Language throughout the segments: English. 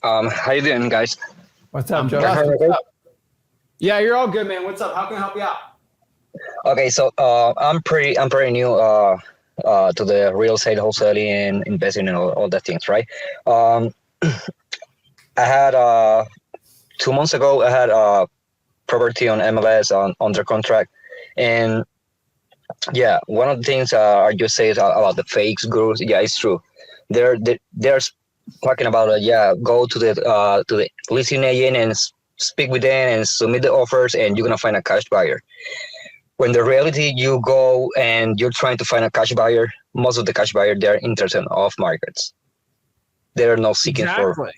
How you doing, guys? What's up, I'm Joe? blessed. What's up? Yeah, you're all good, man. What's up? How can I help you out? Okay, so I'm pretty new to the real estate wholesaling and investing and all that things, right? Um, I had 2 months ago I had a property on MLS on under contract, and yeah, one of the things I just say is about the fakes gurus. Yeah, it's true. They're talking about go to the listing agent and speak with them and submit the offers, and you're gonna find a cash buyer. When the reality, you go and you're trying to find a cash buyer, most of the cash buyer they're interested in off markets. They're not seeking for Exactly.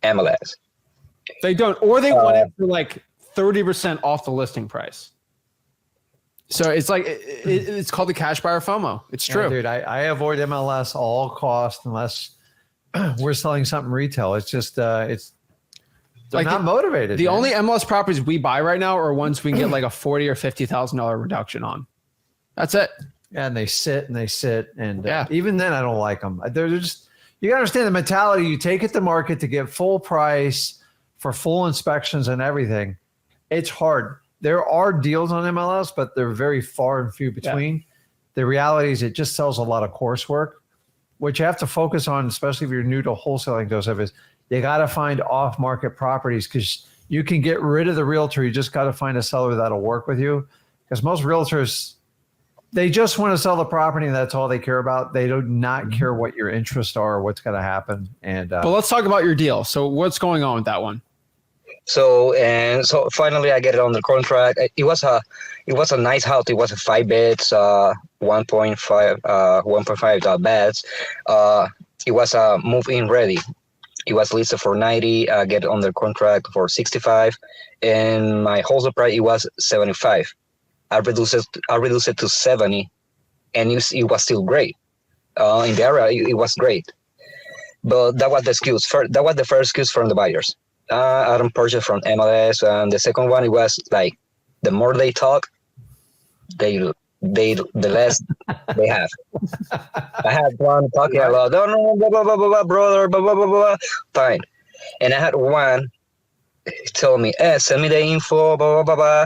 MLS. They don't, or they want it for like 30% off the listing price. So it's like it's called the cash buyer FOMO. It's true, dude. I avoid MLS all cost unless we're selling something retail. It's just they're like not motivated. The only MLS properties we buy right now are ones we can get like a $40,000 or $50,000 reduction on. That's it. Yeah, and they sit, and even then I don't like them. They're just, you gotta understand the mentality. You take it to market to get full price for full inspections and everything. It's hard. There are deals on MLS, but they're very far and few between. Yeah. The reality is it just sells a lot of coursework. What you have to focus on, especially if you're new to wholesaling, Joseph, is you got to find off-market properties because you can get rid of the realtor. You just got to find a seller that'll work with you, because most realtors, they just want to sell the property and that's all they care about. They do not care what your interests are or what's going to happen. And but let's talk about your deal. So what's going on with that one? So finally I get it under contract. It was a nice house. It was a 5 beds, 1.5 beds. It was move-in ready. It was listed for 90. I get under contract for 65, and my wholesale price it was 75. I reduced it to 70, and it was still great. In the area, it was great. But that was the excuse. That was the first excuse from the buyers. I don't purchase from MLS, and the second one, it was like the more they talk, the less they have. I had one talking a lot, no, blah, blah, blah, blah, blah, brother, blah, blah, blah, blah, fine. And I had one tell me, send me the info, blah, blah, blah, blah.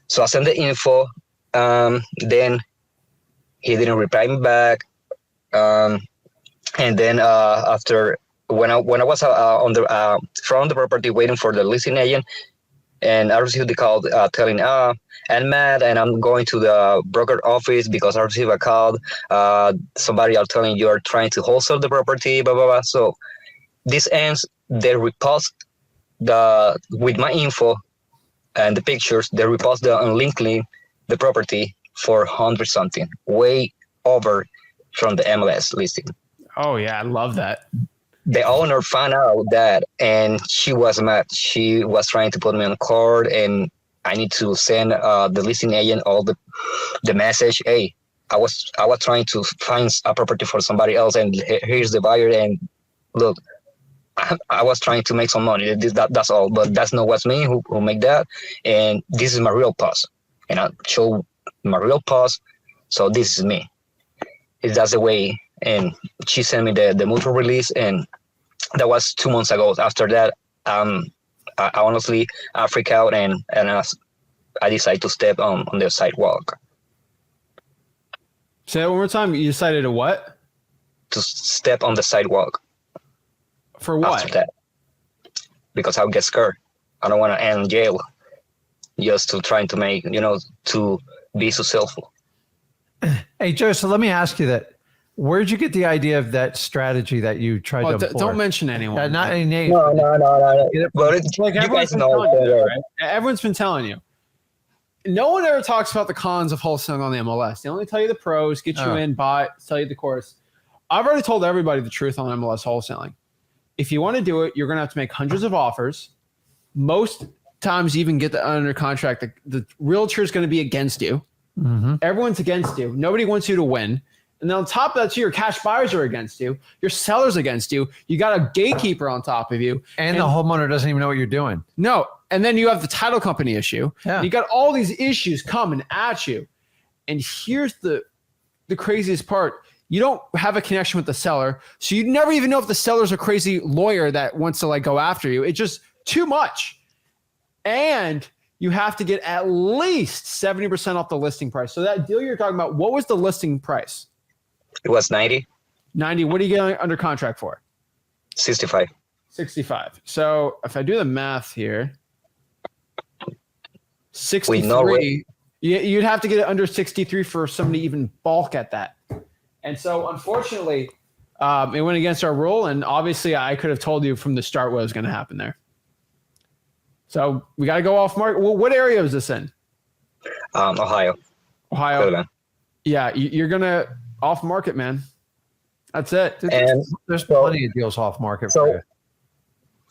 So I sent the info. Then he didn't reply me back. And then after, when I was on the front of the property waiting for the listing agent, and I received the call telling, I'm mad and I'm going to the broker office because I received a call. Somebody are telling you're trying to wholesale the property, blah, blah, blah. So this ends, they repost with my info and the pictures, they repost on LinkedIn the property for 100 something, way over from the MLS listing. Oh yeah, I love that. The owner found out that, and she was mad. She was trying to put me on court, and I need to send the listing agent all the message. Hey, I was trying to find a property for somebody else, and here's the buyer. And look, I was trying to make some money. That's all, but that's not what's me who make that. And this is my real post, and I show my real post. So this is me. That's the way. And she sent me the mutual release, and that was 2 months ago. After that, I honestly freak out, and I decided to step on the sidewalk. Say that one more time. You decided to what? To step on the sidewalk. For what? After that, because I'll get scared. I don't want to end in jail. Just to trying to make, to be successful. Hey, Joe. So let me ask you that. Where'd you get the idea of that strategy that you tried to employ? Don't mention anyone. Not any names. No. But like you guys know. Right? Everyone's been telling you. No one ever talks about the cons of wholesaling on the MLS. They only tell you the pros, get you in, buy, tell you the course. I've already told everybody the truth on MLS wholesaling. If you want to do it, you're going to have to make hundreds of offers. Most times you even get the under contract. The realtor is going to be against you. Mm-hmm. Everyone's against you. Nobody wants you to win. And then on top of that, too, your cash buyers are against you. Your sellers against you. You got a gatekeeper on top of you. And the homeowner doesn't even know what you're doing. No. And then you have the title company issue. Yeah. You got all these issues coming at you. And here's the craziest part. You don't have a connection with the seller. So you never even know if the seller's a crazy lawyer that wants to like go after you. It's just too much. And you have to get at least 70% off the listing price. So that deal you're talking about, what was the listing price? It was 90. 90. What are you getting under contract for? 65. 65. So if I do the math here, 63, you'd have to get it under 63 for somebody to even balk at that. And so, unfortunately, it went against our rule, and obviously I could have told you from the start what was going to happen there. So we got to go off market. Well, what area is this in? Ohio. Ohio. Yeah, you're going to off market, man. That's it. And there's plenty of deals off market for you.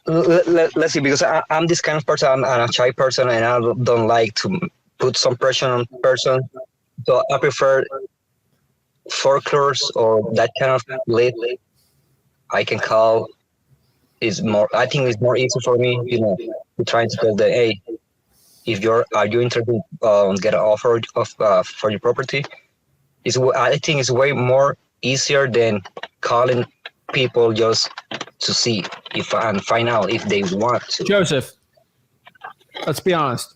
Let's see, because I'm this kind of person. I'm a shy person, and I don't like to put some pressure on person. So I prefer foreclosures or that kind of lead. I can call. I think it's more easy for me, trying to tell them, hey, are you interested get an offer for your property? I think it's way more easier than calling people just to see and find out if they want to. Joseph, let's be honest.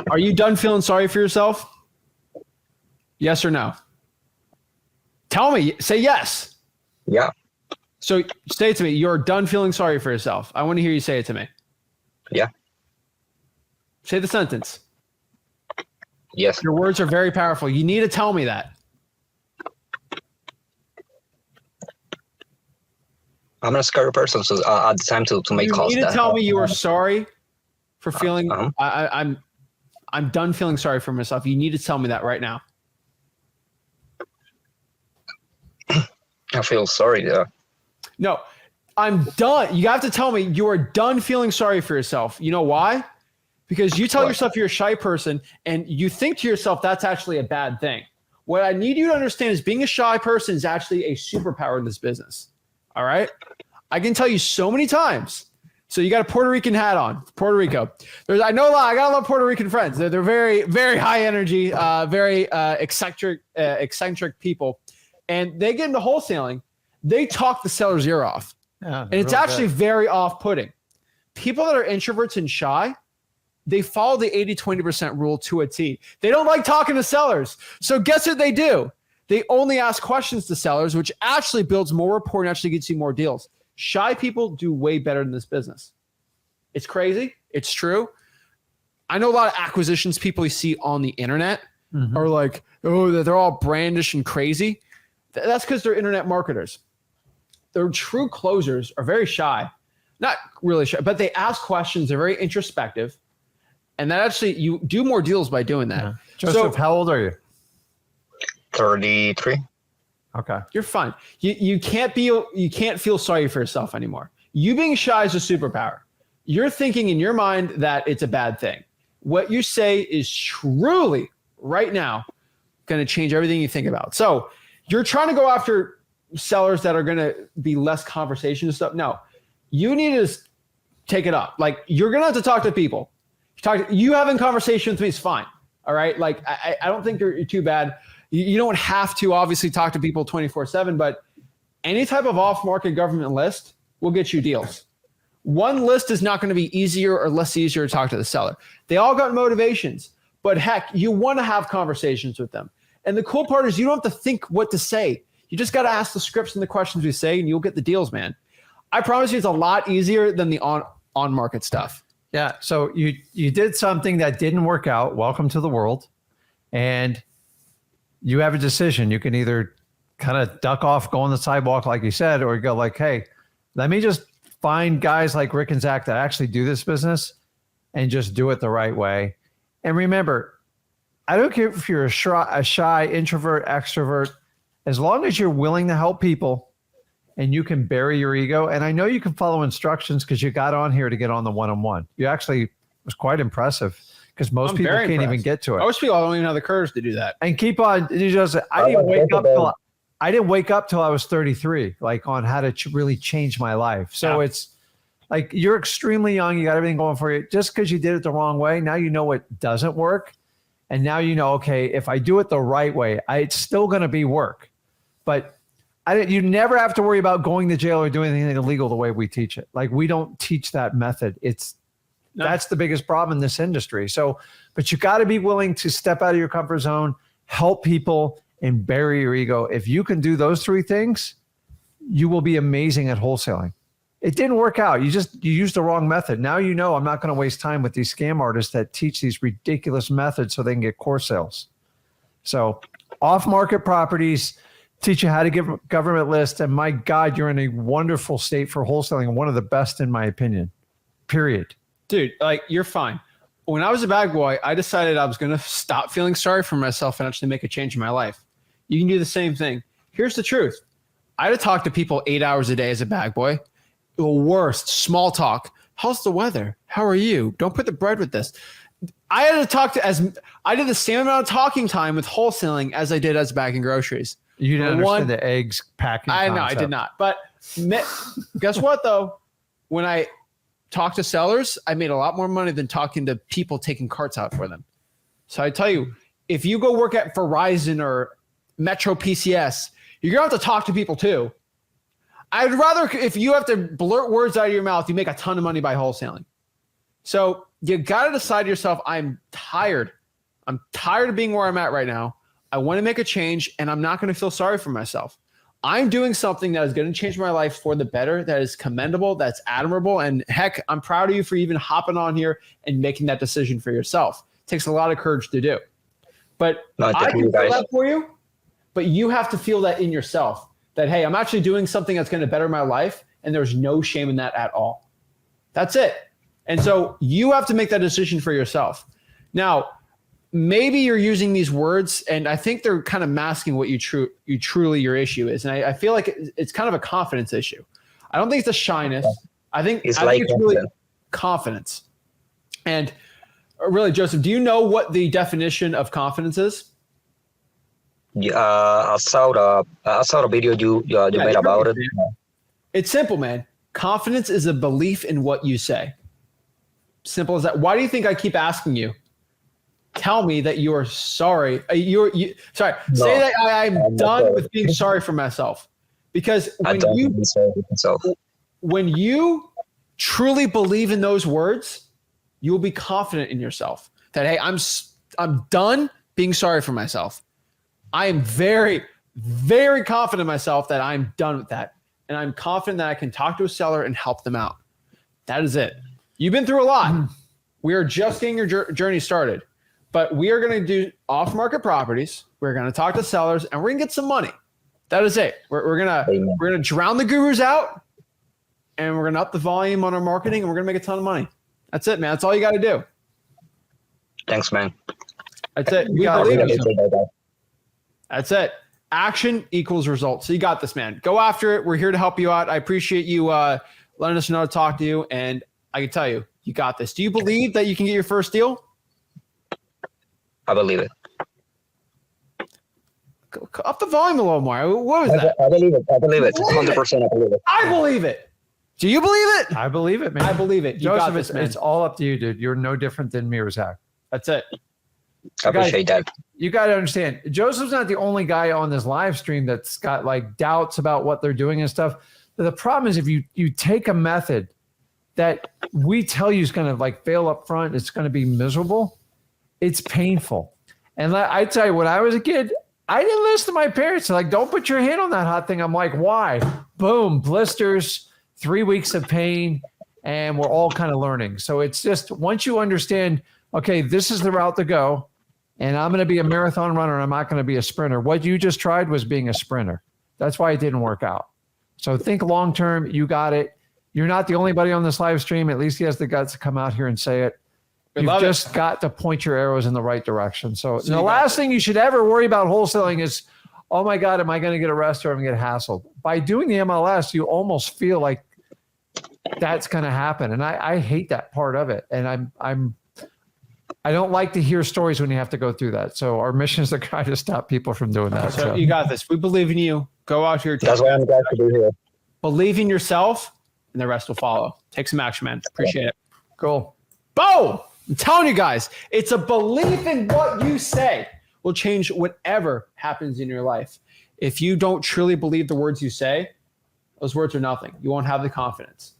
Are you done feeling sorry for yourself? Yes or no? Tell me. Say yes. Yeah. So say it to me. You're done feeling sorry for yourself. I want to hear you say it to me. Yeah. Say the sentence. Yes. Your words are very powerful. You need to tell me that. I'm a scary person, so at the time to make calls. You need to tell me you are sorry for feeling. I'm done feeling sorry for myself. You need to tell me that right now. I feel sorry. Yeah. No, I'm done. You have to tell me you are done feeling sorry for yourself. You know why? Because you tell yourself you're a shy person and you think to yourself that's actually a bad thing. What I need you to understand is being a shy person is actually a superpower in this business. All right? I can tell you so many times. So you got a Puerto Rican hat on, Puerto Rico. I know a lot. I got a lot of Puerto Rican friends. They're very, very high energy, very eccentric people. And they get into wholesaling. They talk the seller's ear off. Yeah, and it's actually very off-putting. People that are introverts and shy, they follow the 80-20% rule to a T. They don't like talking to sellers. So guess what they do? They only ask questions to sellers, which actually builds more rapport and actually gets you more deals. Shy people do way better in this business. It's crazy. It's true. I know a lot of acquisitions people you see on the internet are like, oh, they're all brandish and crazy. That's because they're internet marketers. Their true closers are very shy. Not really shy, but they ask questions. They're very introspective. And that actually, you do more deals by doing that. Yeah. Joseph, how old are you? 33. Okay. You're fine. You can't feel sorry for yourself anymore. You being shy is a superpower. You're thinking in your mind that it's a bad thing. What you say is truly right now going to change everything you think about. So you're trying to go after sellers that are going to be less conversation and stuff. No, you need to take it up. Like you're going to have to talk to people. You having conversations with me is fine. All right. Like I don't think you're too bad. You don't have to obviously talk to people 24/7, but any type of off-market government list will get you deals. One list is not going to be easier or less easier to talk to the seller. They all got motivations, but heck, you want to have conversations with them. And the cool part is you don't have to think what to say. You just got to ask the scripts and the questions we say, and you'll get the deals, man. I promise you it's a lot easier than the on-market stuff. Yeah, so you did something that didn't work out. Welcome to the world. And you have a decision. You can either kind of duck off, go on the sidewalk like you said, or go like, hey, let me just find guys like Rick and Zach that actually do this business and just do it the right way. And remember, I don't care if you're a shy introvert, extrovert, as long as you're willing to help people and you can bury your ego. And I know you can follow instructions because you got on here to get on the one-on-one. You actually was quite impressive because most people can't even get to it. Most people don't even have the courage to do that. And keep on. I didn't wake up till I was 33, like on how to really change my life. So it's like you're extremely young. You got everything going for you. Just because you did it the wrong way, now you know what doesn't work. And now you know, okay, if I do it the right way, it's still going to be work. But you never have to worry about going to jail or doing anything illegal the way we teach it. Like, we don't teach that method. That's the biggest problem in this industry. So, but you got to be willing to step out of your comfort zone, help people, and bury your ego. If you can do those 3 things, you will be amazing at wholesaling. It didn't work out. You used the wrong method. Now you know I'm not going to waste time with these scam artists that teach these ridiculous methods so they can get course sales. So off-market properties, teach you how to give government lists. And my God, you're in a wonderful state for wholesaling, and one of the best in my opinion, period. Dude, like, you're fine. When I was a bag boy, I decided I was going to stop feeling sorry for myself and actually make a change in my life. You can do the same thing. Here's the truth. I had to talk to people 8 hours a day as a bag boy. The worst, small talk. How's the weather? How are you? Don't put the bread with this. I had to talk I did the same amount of talking time with wholesaling as I did as bagging groceries. You didn't understand the eggs packing I know, concept. I did not. But guess what, though? When I talked to sellers, I made a lot more money than talking to people taking carts out for them. So I tell you, if you go work at Verizon or Metro PCS, you're going to have to talk to people too. I'd rather, if you have to blurt words out of your mouth, you make a ton of money by wholesaling. So you got to decide to yourself, I'm tired. I'm tired of being where I'm at right now. I want to make a change, and I'm not going to feel sorry for myself. I'm doing something that is going to change my life for the better, that is commendable, that's admirable. And heck, I'm proud of you for even hopping on here and making that decision for yourself. It takes a lot of courage to do. But I can feel that for you, but you have to feel that in yourself. That, hey, I'm actually doing something that's going to better my life, and there's no shame in that at all. That's it. And so you have to make that decision for yourself. Now, maybe you're using these words, and I think they're kind of masking what truly your issue is. And I feel like it's kind of a confidence issue. I don't think it's a shyness. I think it's really confidence. And really, Joseph, do you know what the definition of confidence is? I saw the video you made about it. It's simple, man. Confidence is a belief in what you say. Simple as that. Why do you think I keep asking you? Tell me that you are sorry. Sorry. No, say that I'm done with being sorry for myself. Because when you truly believe in those words, you will be confident in yourself. That, hey, I'm done being sorry for myself. I am very, very confident in myself that I'm done with that. And I'm confident that I can talk to a seller and help them out. That is it. You've been through a lot. We are just getting your journey started. But we are going to do off-market properties. We're going to talk to sellers, and we're going to get some money. That is it. We're going to drown the gurus out, and we're going to up the volume on our marketing, and we're going to make a ton of money. That's it, man. That's all you got to do. Thanks, man. That's it. We believe in you. That's it. Action equals results. So you got this, man. Go after it. We're here to help you out. I appreciate you letting us know to talk to you. And I can tell you, you got this. Do you believe that you can get your first deal? I believe it. Up the volume a little more. What was that? I believe it. 100% I believe it. I believe it. Do you believe it? I believe it, man. I believe it. You Joseph, got this, man. It's all up to you, dude. You're no different than me or Zach. That's it. I appreciate that. You got to understand, Joseph's not the only guy on this live stream that's got like doubts about what they're doing and stuff. But the problem is if you take a method that we tell you is going to like fail up front, it's going to be miserable. It's painful. And I tell you, when I was a kid, I didn't listen to my parents. They're like, don't put your hand on that hot thing. I'm like, why? Boom, blisters, 3 weeks of pain, and we're all kind of learning. So it's just once you understand, okay, this is the route to go, and I'm going to be a marathon runner. I'm not going to be a sprinter. What you just tried was being a sprinter. That's why it didn't work out. So think long-term. You got it. You're not the only buddy on this live stream. At least he has the guts to come out here and say it. You've just got to point your arrows in the right direction. So the last thing you should ever worry about wholesaling is, oh my God, am I going to get arrested or am I going to get hassled? By doing the MLS, you almost feel like that's going to happen. And I hate that part of it. And I don't like to hear stories when you have to go through that. So our mission is to try to stop people from doing that. So you got this. We believe in you. Go out here. That's why I'm glad to be here. Believe in yourself, and the rest will follow. Take some action, man. Appreciate it. Cool. Boom! I'm telling you guys, it's a belief in what you say will change whatever happens in your life. If you don't truly believe the words you say, those words are nothing. You won't have the confidence.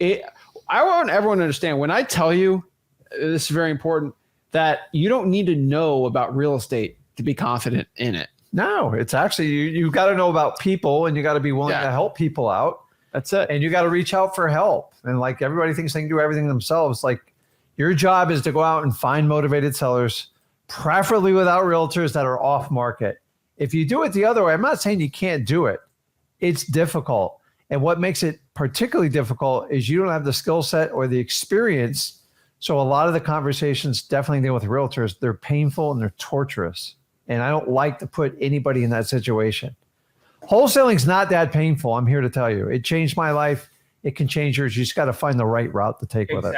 I want everyone to understand, when I tell you, this is very important, that you don't need to know about real estate to be confident in it. No, it's actually, you got to know about people, and you got to be willing to help people out. That's it. And you got to reach out for help. And like, everybody thinks they can do everything themselves. Like, your job is to go out and find motivated sellers, preferably without realtors that are off market. If you do it the other way, I'm not saying you can't do it. It's difficult. And what makes it particularly difficult is you don't have the skill set or the experience. So a lot of the conversations definitely deal with realtors. They're painful and they're torturous. And I don't like to put anybody in that situation. Wholesaling's not that painful. I'm here to tell you. It changed my life. It can change yours. You just got to find the right route to take with it.